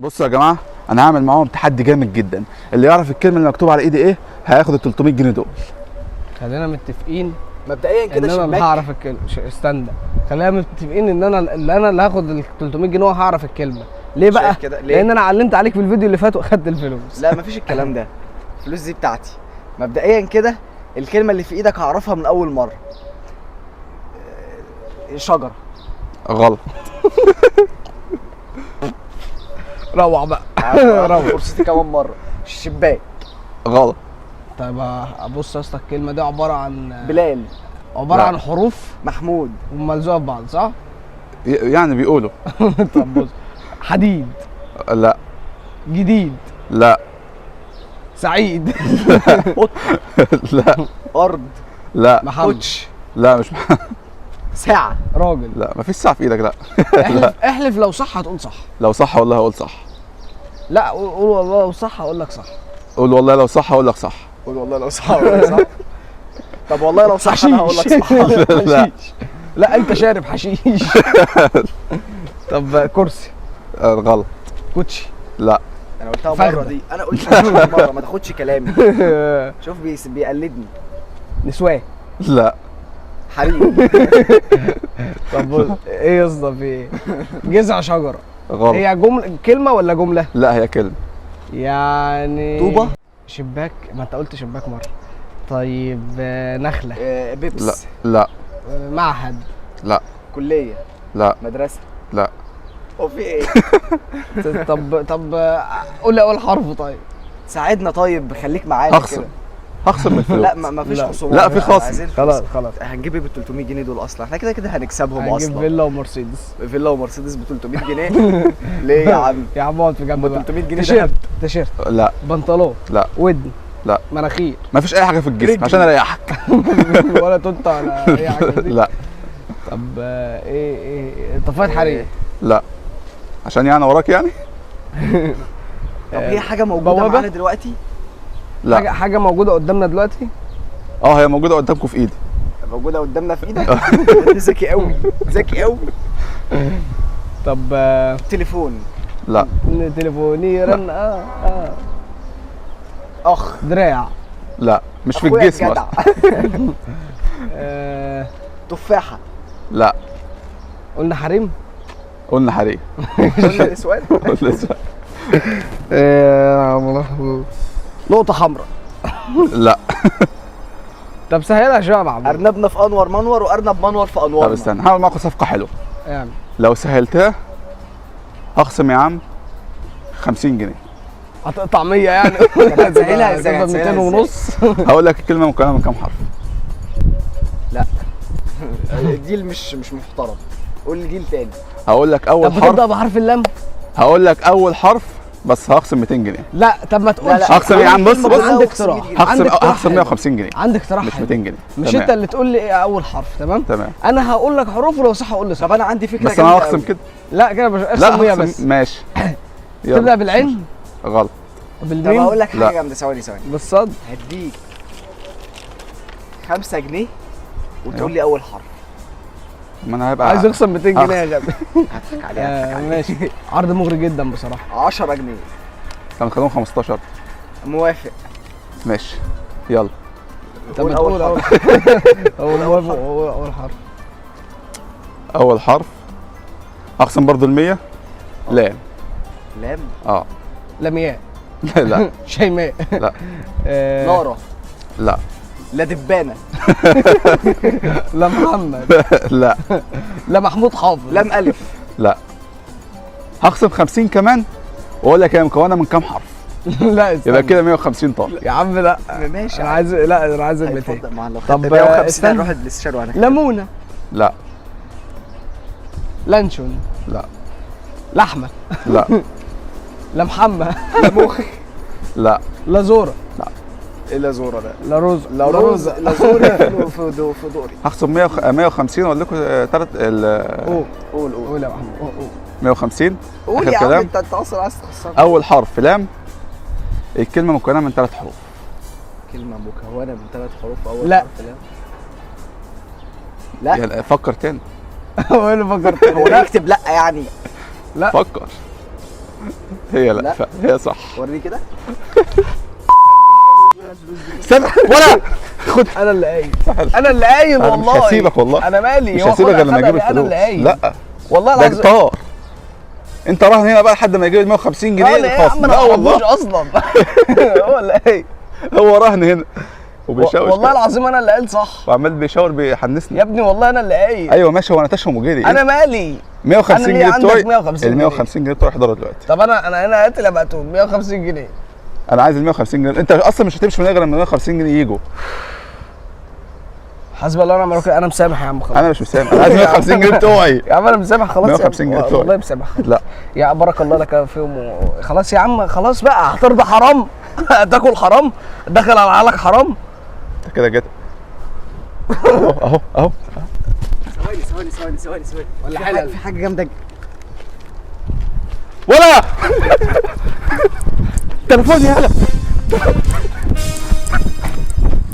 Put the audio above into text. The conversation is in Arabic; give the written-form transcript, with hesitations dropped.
بصوا يا جماعه، انا هعمل معاهم تحدي جامد جدا. اللي يعرف الكلمه اللي مكتوبه على ايدي ايه هياخد ال 300 جنيه دول. خلينا متفقين مبدئيا كده ان انا اللي هعرف الكلمه. استنى، خلينا متفقين ان انا اللي هاخد ال 300 جنيه وهعرف الكلمه. ليه بقى؟ كده ليه؟ لان انا علمت عليك في الفيديو اللي فات واخدت الفلوس. لا مفيش الكلام ده، الفلوس دي بتاعتي. مبدئيا كده الكلمه اللي في ايدك هعرفها من اول مره. شجره. غلط. روح بقى. روح. فرصتي كمان مره. الشباك. غلط. طيب ابص يا اسطى، الكلمه دي عباره عن بلال. عباره لا. عن حروف محمود. وملزوقه في بعض، صح؟ يعني بيقولوا. طب بص، حديد. لا. جديد. لا. سعيد. لا. ارض. لا. محمد. كوتش. لا مش ساعه. راجل. لا مفيش ساعه في ايدك. لا. احلف لو صح هتقول صح. لو صح والله هقول صح. لا قول والله لو صح هقول لك صح. قول والله لو صح هقول لك صح. قول والله لو صح هقول لك صح. طب والله لو صح انا هقول لك صح. لا. لا انت شارب حشيش. طب كرسي. غلط. كوتشي. لا. انا قلتها فخدة. مره دي، انا قلتها مره، ما تاخدش كلامي. شوف بيقلدني. نسوان. لا. حريم. طب بص، ايه يا اسطى في ايه؟ جذع شجره. غلط. هي جمله كلمه ولا جمله؟ لا هي كلمه. يعني طوبه. شباك، ما انت قلت شباك مره. طيب نخله. بيبس. لا. لا. معهد. لا. كليه. لا. مدرسه. لا. هو في ايه؟ طب قول لي اول حرف طيب. ساعدنا طيب، خليك معانا هخصم. كده. هخصم من الفلوس. لا ما فيش لا. خصومات. لا، في خصم. عايزين فلوس. خلاص هنجيب ايه بال 300 جنيه دول اصلا؟ احنا كده هنكسبهم هنجيب اصلا. فيلا ومرسيدس. فيلا ومرسيدس ب 300 جنيه. ليه يا عم؟ يا عم اقعد في جنب بقى. 300 جنيه تيشيرت. دهب. تيشيرت. لا. بنطلون. لا. ودن. لا. مناخير. مفيش اي حاجه في الجسم رجل. عشان اريحك. ولا توتا ولا اي حاجه دي. لا. طب ايه طفايه حريق. لا. عشان يعني وراك يعني. طب هي حاجه موجوده بوابة؟ معانا دلوقتي؟ لا. حاجه موجوده قدامنا دلوقتي. هي موجوده قدامكم في ايدي. موجوده قدامنا في ايدك. انت ذكي قوي، ذكي قوي. طب تليفون. لا. تليفوني رن. اخ. دراع. لا مش في أخويا الجسم الجدع. اصلا. تفاحه. لا. قلنا حريم. قلنا حريق. قلنا نسوان. قلنا نقطه حمراء. لا. طب سهلها شويه يا محمود. ارنبنا في انور منور وارنب منور في انور. طب استنى هعمل معاكم صفقه حلوه. يعني لو سهلتها هخصم يا عم 50 جنيه. هتقطع 100 يعني. هتسهلها ازاي؟ هتبقى 200 ونص. هقول لك الكلمه مكونه من كام حرف. جيل مش محترم. قول لي جيل تاني. هقول لك اول طب بتبدا حرف. بحرف اللام. هقول لك اول حرف بس هخصم 200 جنيه. لا طب ما تقولش. لا. هخصم يا عم. بص عندك اقتراح. هخصم 150 جنيه عندك اقتراح مش حلو. 200 جنيه. مش تمام. انت اللي تقول لي ايه اول حرف. تمام. تمام. انا هقول لك حروف ولو صح اقول لي صح. طب انا عندي فكره بس انا جامدة هخصم أوي. كده. لا كده مش لا ارسم 100 هخصم بس. ماشي. تبدا يلا. بالعين. غلط. طب بالميم. هقول لك لا. حاجه جامده. ثواني. بالصاد. هديك 5 جنيه وتقول لي اول حرف. ما انا هيبقى عايز يخصم 200 جنيه يا غبي. هضحك عليها. ماشي. عرض مغري جدا بصراحه. 10 جنيه. كان خدهم 15. موافق. ماشي يلا. طب ما قول تقول أول اول حرف. اول حرف. اول حرف اخصم برضو ال100. لام. لام. لمياء. لا. شيماء. لا. نارة. لا. لا دبانة. لا محمد. لا. لا محمود حافظ. لام ألف. لا. هخصم 50 كمان واقول لك هي مكونه من كام حرف. لا استنى. يبقى كده 150 طالع. يا عم لا. ماشي. انا عايز ال 200. اتفضل. ما لو طب، خدت 150 استنى. هنروح البلاي ستيشن وهناك. ليمونه. لا. لانشون. لا. لحمه. لا. لا محمد. مخ. لا. لا زوره. ايه لا زورة ده؟ لا روز. لا روز. لا زوري في دوري. هخصم 150 واقول لكم ثلاث قول قول يا محمد. قول 150. قول آخر يا عم. كلام. انت اصلا عايز تخسرني. اول حرف لام. الكلمه مكونه من 3 حروف. كلمة مكونة من 3 حروف. اول لا. حرف لام. لا. يعني فكر تاني. هو اللي فكرت. هو يكتب لا يعني. فكر. هي لا, لا. هي صح. وريني كده. استنى ولا خد. انا اللي قايل، انا اللي قايل أنا مش والله. هسيبك والله. انا مالي، مش هو هسيبك غير خدها لما اجيب انا الفلوس. اللي قايل. لا والله ده العظيم. طار. انت راهن هنا بقى لحد ما يجيب ال 150 جنيه لا يا عم الخصم. انا لا ما والله اعرفوش اصلا. هو اللي قايل. هو راهن هنا وبيشاور والله العظيم انا اللي قايل صح وعمال بيشاور بيحنسني. يا ابني، والله انا اللي قايل. ايوه ماشي، هو انا تشهم وجري. انا مالي. 150 أنا ليه جنيه عندك بتوعي. 150 ال جنيه؟ 150 جنيه بتوعي احضروا دلوقتي. طب انا هنا قاتل ابقى 150 جنيه. انا عايز ال 150 جنيه. انت اصلا مش هتمشي من غير لما 150 جنيه يجوا. حسب الله ونعم الوكيل. انا مسامح يا عم خلاص. انا مش مسامح، انا عايز 150 جنيه بتوعي. يا عم انا مسامح خلاص. 150 جنيه بتوعي. والله مسامح. لا يا بارك الله لك فيهم خلاص يا عم، خلاص بقى. هترضى حرام؟ هتاكل حرام؟ داخل على عقلك حرام؟ انت كده جيت اهو اهو. ثواني ولا في حلال؟ حاجه جامده. ولا تليفوني يالا.